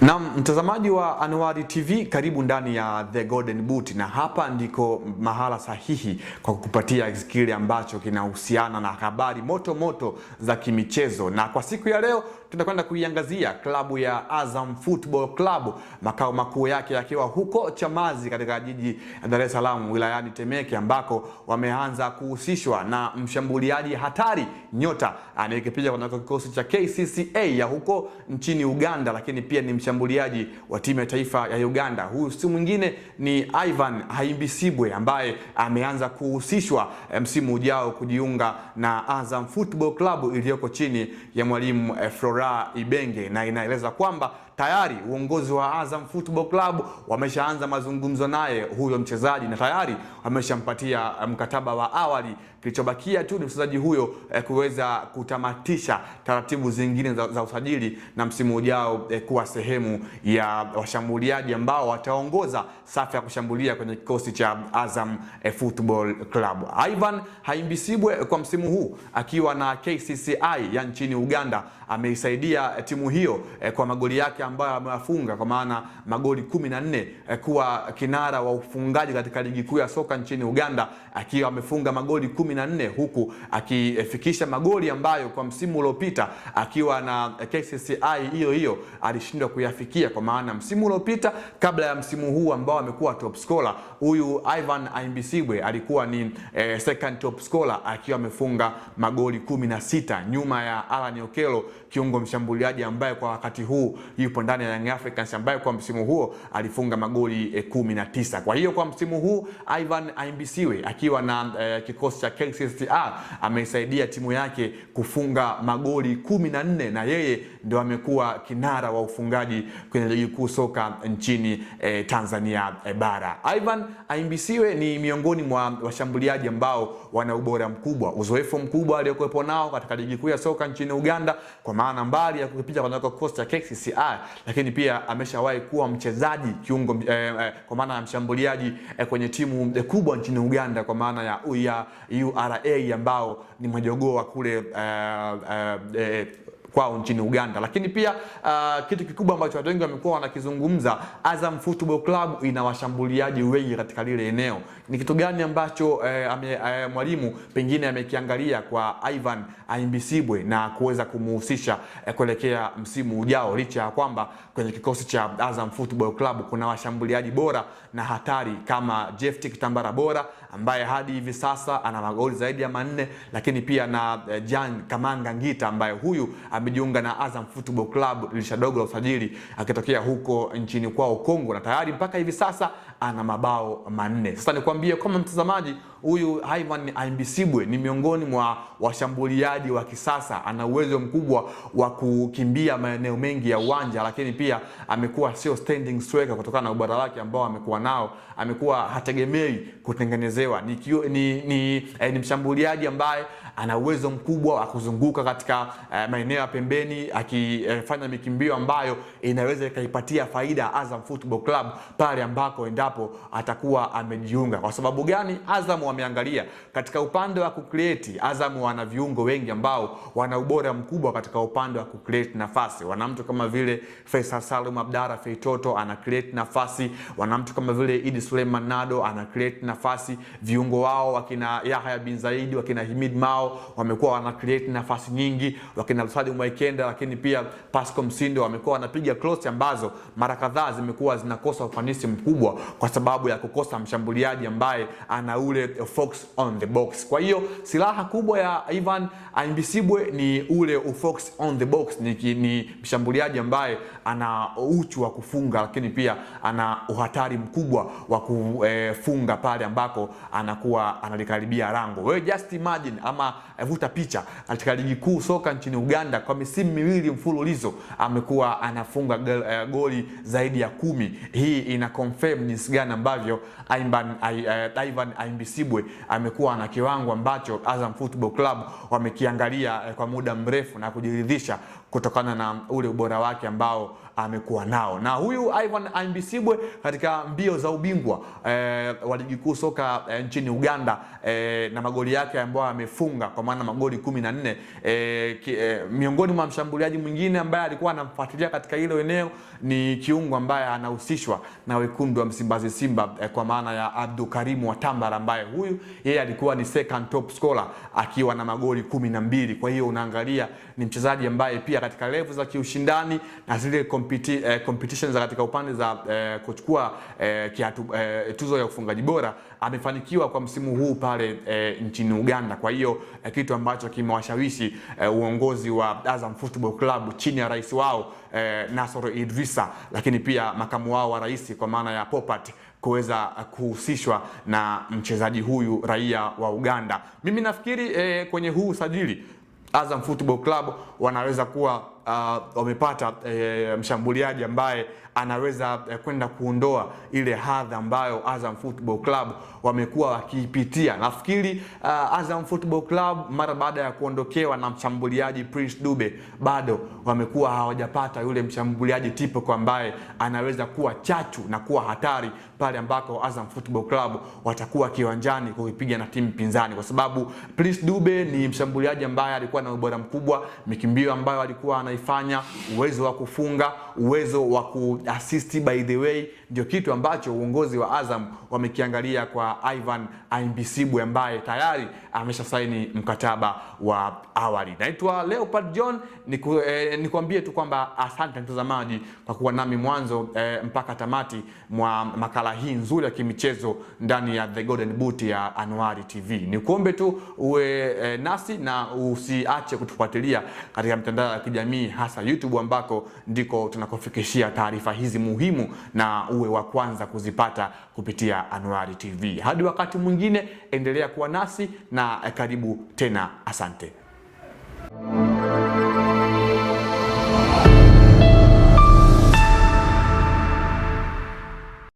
Na mtazamaji wa Anuari TV, karibu ndani ya The Golden Boot, na hapa ndiko mahala sahihi kwa kukupatia kile ambacho kinahusiana na habari moto moto za kimichezo. Na kwa siku ya leo tunakwenda kuiangazia klabu ya Azam Football Club, makao makuu yake yakiwa huko Chamazi katika jiji la Dar es Salaam wilayani Temeke, ambako wameanza kuhusishwa na mshambuliaji hatari, nyota anayekipiga kwa kikosi cha KCCA ya huko nchini Uganda, lakini pia ni mshambuliaji wa timu ya taifa ya Uganda. Huyu si mwingine ni Ivan Haimbisibwe, ambaye ameanza kuhusishwa msimu ujao kujiunga na Azam Football Club iliyoko chini ya mwalimu Flora Ibenge, na inaeleza kwamba tayari uongozi wa Azam Football Club wameshaanza mazungumzo naye huyo mchezaji, na tayari wameshampatia mkataba wa awali. Kilichobakia tu ni mchezaji huyo kuweza kutamatisha taratibu zingine za usajili na msimu ujao kuwa sehemu ya washambuliaji ambao wataongoza safu ya kushambulia kwenye kikosi cha Azam Football Club. Ivan Haimbisibwe kwa msimu huu akiwa na KCCI ya nchini Uganda ameisaidia timu hiyo kwa magoli yake ambayo amewafunga, kwa maana magoli 14, kuwa kinara wa ufungaji katika ligi kuu ya soka nchini Uganda akiwa amefunga magoli 14, huku akifikisha magoli ambayo kwa msimu uliopita akiwa na KCCI hiyo alishindwa kuyafikia, kwa maana msimu uliopita kabla ya msimu huu ambao amekuwa top scorer, huyu Ivan Haimbisibwe alikuwa ni second top scorer akiwa amefunga magoli 16 nyuma ya Alan Okello, kiungo mshambuliaji ambaye kwa wakati huu yupo ndani ya Young Africans, ambaye kwa msimu huo alifunga magoli 19. Kwa hiyo kwa msimu huu Ivan Haimbisibwe akiwa na kikosi cha KCCA ameisaidia timu yake kufunga magoli 14, na yeye ndio amekuwa kinara wa ufungaji kwenye ligi kuu soka nchini Tanzania bara. Ivan Haimbisibwe ni miongoni mwa washambuliaji ambao wana ubora mkubwa, uzoefu mkubwa aliokuwepo nao katika ligi kuu ya soka nchini Uganda, kwa maana mbali ya kupiga kwa kikosi cha KCCA, lakini pia ameshawahi kuwa mchezaji kiungo kwa maana ya mshambuliaji kwenye timu kubwa nchini Uganda, kwa maana ya URA ambao ni majogoo wa kule kwao nchini Uganda. Lakini pia kitu kikubwa ambacho watu wengi wamekuwa wanakizungumza, Azam Football Club ina washambuliaji wengi katika lile eneo. Ni kitu gani ambacho mwalimu pengine amekiangalia kwa Ivan Haimbisibwe na kuweza kumuhusisha kuelekea msimu ujao, licha ya kwamba kwenye kikosi cha Azam Football Club kuna washambuliaji bora na hatari kama Jefti Kitambara Bora ambaye hadi hivi sasa ana magoli zaidi ya 4, lakini pia na Jan Kamanga Ngita ambaye huyu amejiunga na Azam Football Club dirisha dogo la usajili akitokea huko nchini kwao Kongo, na tayari mpaka hivi sasa ana mabao 4. Sasa nikwambie kama mtazamaji, huyu Ivan Haimbisibwe ni miongoni mwa washambuliaji wa kisasa, ana uwezo mkubwa wa kukimbia maeneo mengi ya uwanja, lakini pia amekuwa sio standing striker kutokana na ubora wake ambao amekuwa nao. Amekuwa hategemei kutengenezewa, ni mshambuliaji ambaye ana uwezo mkubwa wa kuzunguka katika maeneo ya pembeni, akifanya mikimbio ambayo inaweza ikaipatia faida Azam Football Club pale ambako endapo atakuwa amejiunga. Kwa sababu gani? Azam wameangalia katika upande wa kucreate. Azam wana viungo wengi ambao wana ubora mkubwa katika upande wa kucreate nafasi. Wana mtu kama vile Faisal Salum Abdara Feitoto ana create nafasi, wana mtu kama vile Idi Suleiman Nado ana create nafasi. Viungo wao wakina Yahya bin Zaidi, wakina Himid Mao wamekuwa wana create nafasi nyingi, wakina Lusadi Mwaikenda, lakini pia Pascal Msindo wamekuwa wanapiga cross ambazo mara kadhaa zimekuwa zinakosa ufanisi mkubwa kwa sababu ya kukosa mshambuliaji ambaye ana ule fox on the box. Kwa hiyo silaha kubwa ya Ivan Haimbisibwe ni ule fox on the box, ni mshambuliaji ambaye ana uchu wa kufunga, lakini pia ana uhatari mkubwa wa kufunga pale ambako anakuwa analikaribia lango. Wewe just imagine ama vuta picha, katika ligi kuu soka nchini Uganda kwa misimu 2 mfululizo amekuwa anafunga goli zaidi ya 10. Hii ina confirm jinsi gani ambavyo Ivan Haimbisibwe amekuwa na kiwango ambacho Azam Football Club wamekiangalia kwa muda mrefu na kujiridhisha kutokana na ule ubora wake ambao amekuwa nao. Na huyu Ivan Aimbisibwe katika mbio za ubingwa wa ligi kuu soka nchini Uganda, na magoli yake ambayo amefunga kwa maana magoli 14, miongoni mwa mshambuliaji mwingine ambaye alikuwa anamfuatilia katika hilo eneo ni kiungo ambaye anahusishwa na wekundu wa Msimbazi Simba, kwa maana ya Abdulkarim Watambara, ambaye huyu yeye alikuwa ni second top scorer akiwa na magoli 12. Kwa hiyo unaangalia ni mchezaji ambaye pia katika level za kiushindani na zile competitions katika upande za kuchukua tuzo ya ufungaji bora amefanikiwa kwa msimu huu pale nchini Uganda. Kwa hiyo kitu ambacho kimewashawishi uongozi wa Azam Football Club chini ya rais wao Nasoro Idrisa, lakini pia makamu wao wa rais kwa maana ya Popat kuweza kuhusishwa na mchezaji huyu raia wa Uganda. Mimi nafikiri kwenye huu usajili Azam Football Club wanaweza kuwa wamepata mshambuliaji ambaye anaweza kwenda kuondoa ile hadhi ambayo Azam Football Club wamekuwa wakiipitia. Nafikiri Azam Football Club mara baada ya kuondokewa na mshambuliaji Prince Dube bado wamekuwa hawajapata yule mshambuliaji tipo kwa ambaye anaweza kuwa chachu na kuwa hatari pale ambako Azam Football Club watakuwa kiwanjani kuipiga na timu pinzani, kwa sababu Prince Dube ni mshambuliaji ambaye alikuwa na ubora mkubwa, mikimbio ambayo alikuwa anaifanya, uwezo wa kufunga, uwezo wa kuassist by the way, ndio kitu ambacho uongozi wa Azam wamekiangalia kwa Ivan Aimbisibwe ambaye tayari ameshasaini mkataba wa awali. Naitwa Leopard John, nikwambie tu kwamba asante mtazamaji kwa kuwa nami mwanzo mpaka tamati mwa makala hii nzuri ya kimichezo ndani ya The Golden Boot ya Anuari TV. Nikuombe tu uwe nasi na usiache kutufuatilia katika mitandao ya kijamii, hasa YouTube ambako ndiko tunakofikishia taarifa hizi muhimu, na uwe wa kwanza kuzipata kupitia Anuari TV. Hadi wakati mwingine, endelea kuwa nasi na karibu tena. Asante.